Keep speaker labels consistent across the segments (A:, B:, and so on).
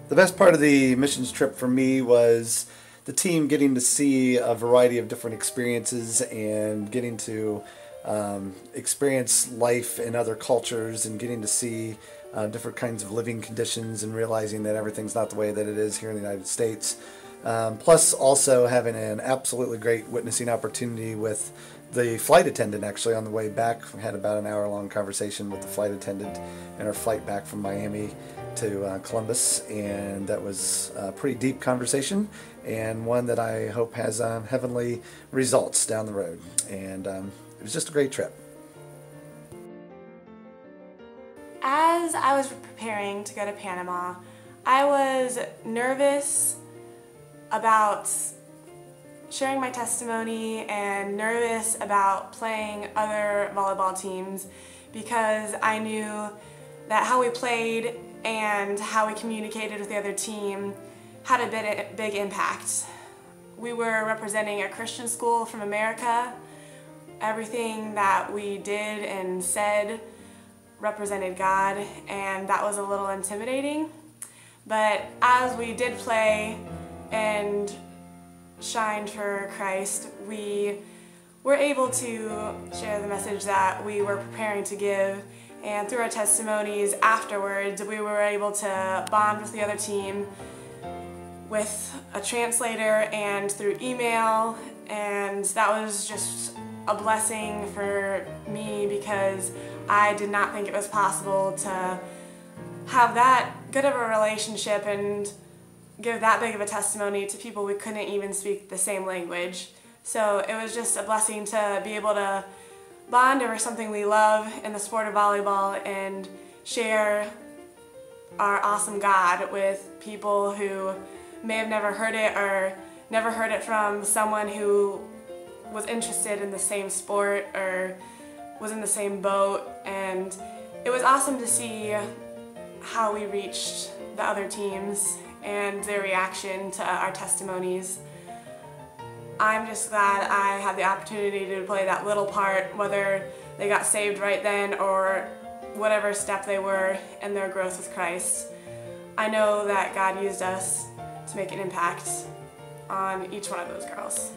A: The best part of the missions trip for me was the team getting to see a variety of different experiences and getting to experience life in other cultures and getting to see different kinds of living conditions and realizing that everything's not the way that it is here in the United States. Plus also having an absolutely great witnessing opportunity with the flight attendant actually on the way back. We had about an hour-long conversation with the flight attendant in our flight back from Miami to Columbus, and that was a pretty deep conversation and one that I hope has heavenly results down the road. And it was just a great trip.
B: As I was preparing to go to Panama, I was nervous about sharing my testimony and nervous about playing other volleyball teams because I knew that how we played and how we communicated with the other team had a big impact. We were representing a Christian school from America. Everything that we did and said represented God, and that was a little intimidating. But as we did play and shined for Christ, we were able to share the message that we were preparing to give, and through our testimonies afterwards we were able to bond with the other team with a translator and through email, and that was just a blessing for me because I did not think it was possible to have that good of a relationship and give that big of a testimony to people we couldn't even speak the same language. So it was just a blessing to be able to bond over something we love in the sport of volleyball and share our awesome God with people who may have never heard it or never heard it from someone who was interested in the same sport or was in the same boat. And it was awesome to see how we reached the other teams and their reaction to our testimonies. I'm just glad I had the opportunity to play that little part, whether they got saved right then or whatever step they were in their growth with Christ. I know that God used us to make an impact on each one of those girls.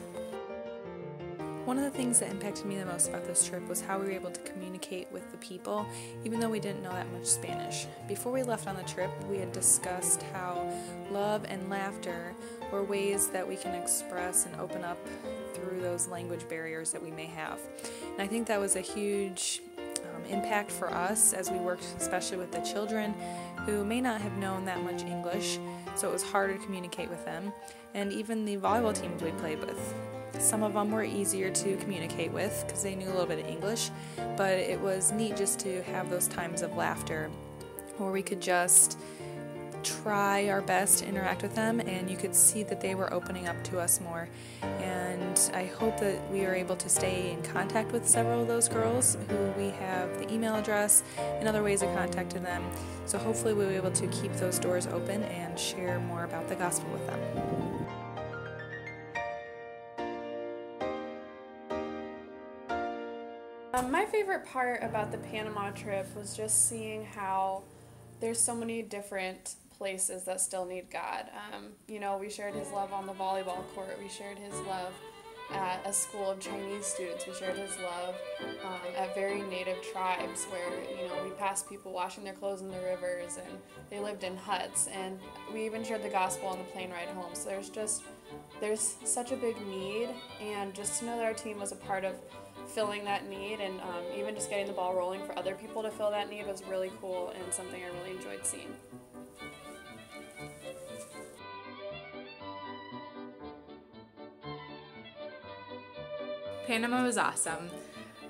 C: One of the things that impacted me the most about this trip was how we were able to communicate with the people, even though we didn't know that much Spanish. Before we left on the trip, we had discussed how love and laughter were ways that we can express and open up through those language barriers that we may have. And I think that was a huge impact for us as we worked especially with the children who may not have known that much English, so it was harder to communicate with them. And even the volleyball teams we played with. Some of them were easier to communicate with because they knew a little bit of English, but it was neat just to have those times of laughter where we could just try our best to interact with them, and you could see that they were opening up to us more. And I hope that we are able to stay in contact with several of those girls who we have the email address and other ways of contacting them. So hopefully we'll be able to keep those doors open and share more about the gospel with them.
D: My favorite part about the Panama trip was just seeing how there's so many different places that still need God. You know, we shared his love on the volleyball court, we shared his love at a school of Chinese students, we shared his love at very native tribes where, you know, we passed people washing their clothes in the rivers and they lived in huts, and we even shared the gospel on the plane ride home. So there's such a big need, and just to know that our team was a part of filling that need and even just getting the ball rolling for other people to fill that need was really cool and something I really enjoyed seeing.
E: Panama was awesome.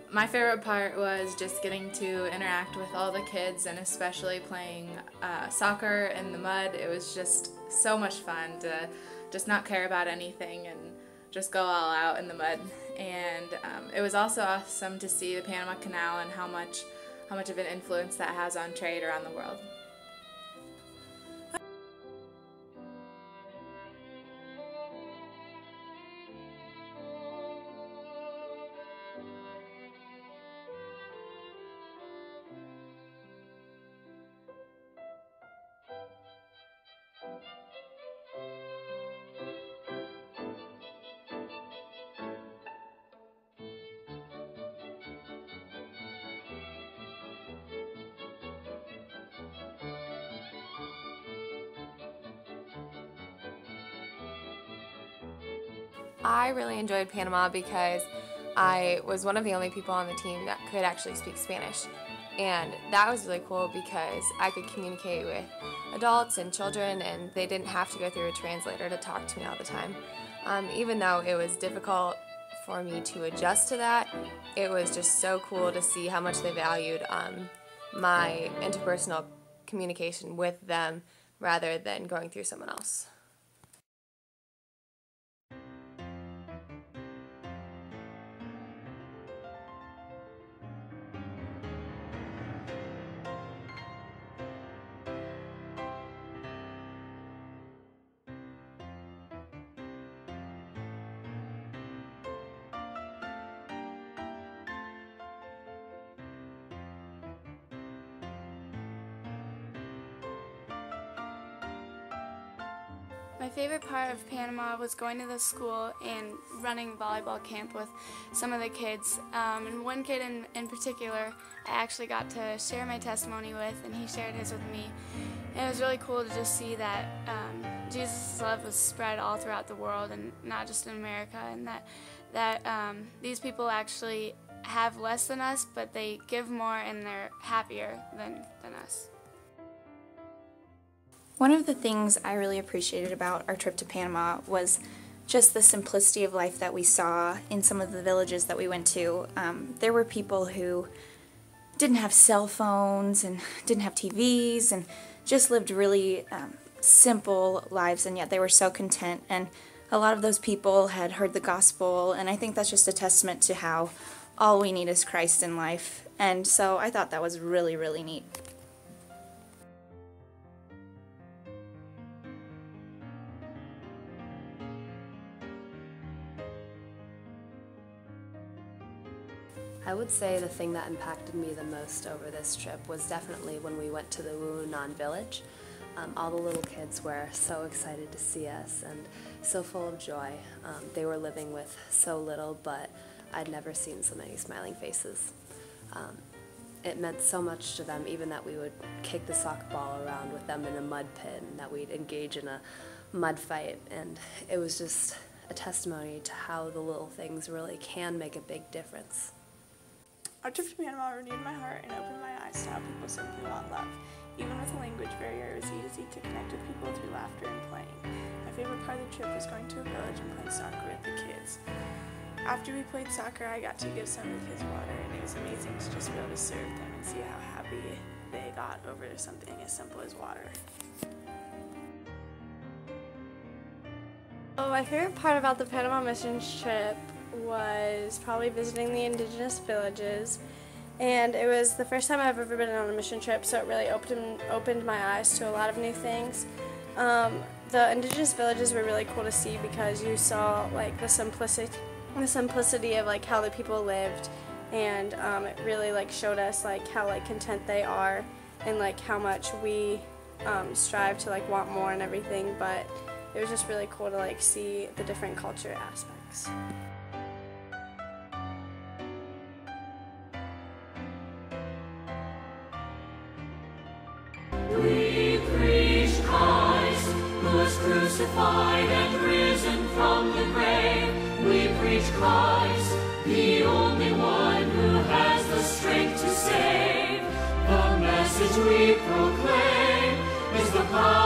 E: My favorite part was just getting to interact with all the kids and especially playing soccer in the mud. It was just so much fun to just not care about anything and just go all out in the mud. And it was also awesome to see the Panama Canal and how much of an influence that has on trade around the world.
F: I really enjoyed Panama because I was one of the only people on the team that could actually speak Spanish. And that was really cool because I could communicate with adults and children, and they didn't have to go through a translator to talk to me all the time. Even though it was difficult for me to adjust to that, it was just so cool to see how much they valued my interpersonal communication with them rather than going through someone else.
G: My favorite part of Panama was going to the school and running volleyball camp with some of the kids. And one kid in particular, I actually got to share my testimony with, and he shared his with me. And it was really cool to just see that Jesus' love was spread all throughout the world and not just in America, and that these people actually have less than us, but they give more and they're happier than us.
H: One of the things I really appreciated about our trip to Panama was just the simplicity of life that we saw in some of the villages that we went to. There were people who didn't have cell phones and didn't have TVs and just lived really simple lives, and yet they were so content. And a lot of those people had heard the gospel, and I think that's just a testament to how all we need is Christ in life. And so I thought that was really, really neat.
I: I would say the thing that impacted me the most over this trip was definitely when we went to the Wunan village. All the little kids were so excited to see us and so full of joy. They were living with so little, but I'd never seen so many smiling faces. It meant so much to them, even that we would kick the soccer ball around with them in a mud pit and that we'd engage in a mud fight. And it was just a testimony to how the little things really can make a big difference.
J: Our trip to Panama renewed my heart and opened my eyes to how people simply want love. Even with a language barrier, it was easy to connect with people through laughter and playing. My favorite part of the trip was going to a village and playing soccer with the kids. After we played soccer, I got to give some of the kids water, and it was amazing to just be able to serve them and see how happy they got over something as simple as water.
K: Well, my favorite part about the Panama missions trip was probably visiting the indigenous villages, and it was the first time I've ever been on a mission trip, so it really opened my eyes to a lot of new things. The indigenous villages were really cool to see because you saw like the simplicity of like how the people lived, and it really like showed us like how like content they are and like how much we strive to like want more and everything, but it was just really cool to like see the different culture aspects.
L: We preach Christ, who was crucified and risen from the grave. We preach Christ, the only one who has the strength to save. The message we proclaim is the power